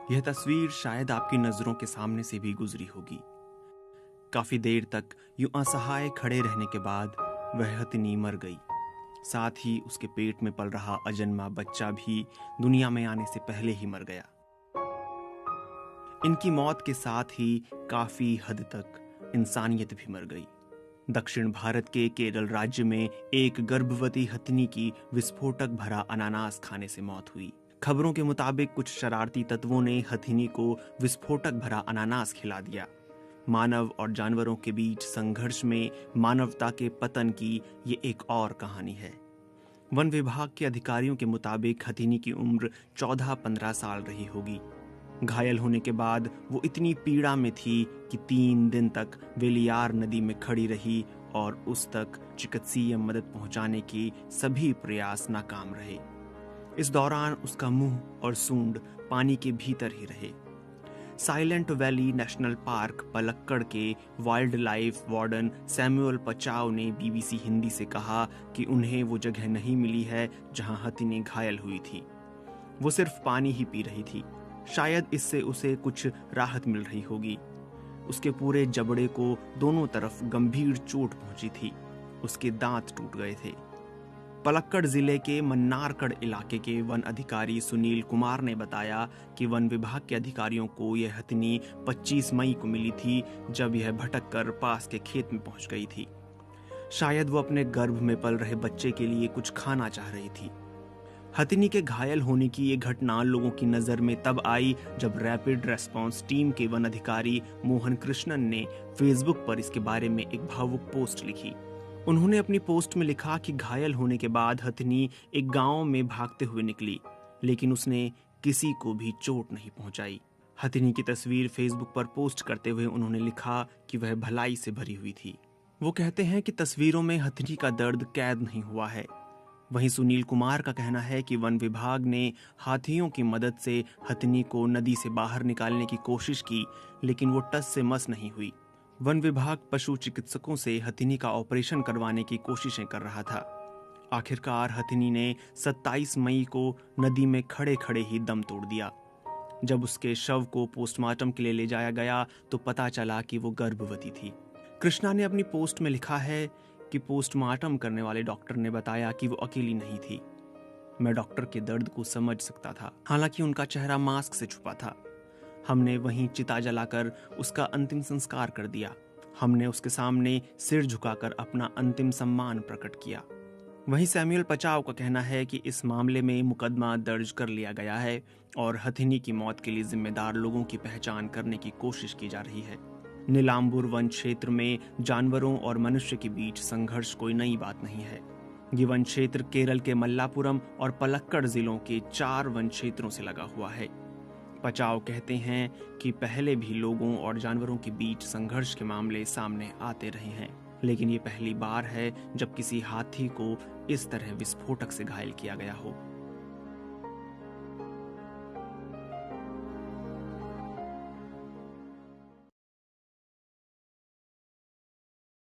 यह तस्वीर शायद आपकी नजरों के सामने से भी गुजरी होगी। काफी देर तक यूं असहाय खड़े रहने के बाद वह हथिनी मर गई। साथ ही उसके पेट में पल रहा अजन्मा बच्चा भी दुनिया में आने से पहले ही मर गया। इनकी मौत के साथ ही काफी हद तक इंसानियत भी मर गई। दक्षिण भारत के केरल राज्य में एक गर्भवती हथिनी की विस्फोटक भरा अनानास खाने से मौत हुई। खबरों के मुताबिक कुछ शरारती तत्वों ने हथिनी को विस्फोटक भरा अनानास खिला दिया। मानव और जानवरों के बीच संघर्ष में मानवता के पतन की ये एक और कहानी है। वन विभाग के अधिकारियों के मुताबिक हथिनी की उम्र 14-15 साल रही होगी। घायल होने के बाद वो इतनी पीड़ा में थी कि 3 दिन तक वेलियार नदी में खड़ी रही और उस तक चिकित्सीय मदद पहुंचाने के सभी प्रयास नाकाम रहे। इस दौरान उसका मुंह और सूंड पानी के भीतर ही रहे। Silent valley national park Palakkad के वाइल्ड लाइफ वार्डन सैमुअल पचाव ने बीबीसी हिंदी से कहा कि उन्हें वो जगह नहीं मिली है जहां हथिनी घायल हुई थी। वो सिर्फ पानी ही पी रही थी। शायद इससे उसे कुछ राहत मिल रही होगी। उसके पूरे जबड़े को दोनों तरफ गंभीर चोट पहुंची थी। उसके दांत टूट गए थे। पलक्कड़ जिले के मन्नारकड़ इलाके के वन अधिकारी सुनील कुमार ने बताया कि वन विभाग के अधिकारियों को यह हथिनी 25 मई को मिली थी, जब यह भटक कर पास के खेत में पहुंच गई थी। शायद वो अपने गर्भ में पल रहे बच्चे के लिए कुछ खाना चाह रही थी। हथिनी के घायल होने की ये घटना लोगों की नजर में तब आई जब रैपिड रेस्पॉन्स टीम के वन अधिकारी मोहन कृष्णन ने फेसबुक पर इसके बारे में एक भावुक पोस्ट लिखी। उन्होंने अपनी पोस्ट में लिखा कि घायल होने के बाद हथिनी एक गांव में भागते हुए निकली, लेकिन उसने किसी को भी चोट नहीं पहुंचाई। हथिनी की तस्वीर फेसबुक पर पोस्ट करते हुए उन्होंने लिखा कि वह भलाई से भरी हुई थी। वो कहते हैं कि तस्वीरों में हथिनी का दर्द कैद नहीं हुआ है। वहीं सुनील कुमार का कहना है कि वन विभाग ने हाथियों की मदद से हथिनी को नदी से बाहर निकालने की कोशिश की, लेकिन वो टस से मस नहीं हुई। वन विभाग पशु चिकित्सकों से हथिनी का ऑपरेशन करवाने की कोशिशें कर रहा था। आखिरकार हथिनी ने 27 मई को नदी में खड़े खड़े ही दम तोड़ दिया। जब उसके शव को पोस्टमार्टम के लिए ले जाया गया तो पता चला कि वो गर्भवती थी। कृष्णा ने अपनी पोस्ट में लिखा है कि पोस्टमार्टम करने वाले डॉक्टर ने बताया कि वो अकेली नहीं थी। मैं डॉक्टर के दर्द को समझ सकता था, हालांकि उनका चेहरा मास्क से छुपा था। हमने वहीं चिता जलाकर उसका अंतिम संस्कार कर दिया। हमने उसके सामने सिर झुकाकर अपना अंतिम सम्मान प्रकट किया। वहीं सैमुअल पचाव का कहना है कि इस मामले में मुकदमा दर्ज कर लिया गया है और हथिनी की मौत के लिए जिम्मेदार लोगों की पहचान करने की कोशिश की जा रही है। नीलांबूर वन क्षेत्र में जानवरों और मनुष्य के बीच संघर्ष कोई नई बात नहीं है। ये वन क्षेत्र केरल के मल्लापुरम और पलक्कड़ जिलों के 4 वन क्षेत्रों से लगा हुआ है। पचाव कहते हैं कि पहले भी लोगों और जानवरों के बीच संघर्ष के मामले सामने आते रहे हैं, लेकिन ये पहली बार है जब किसी हाथी को इस तरह विस्फोटक से घायल किया गया हो।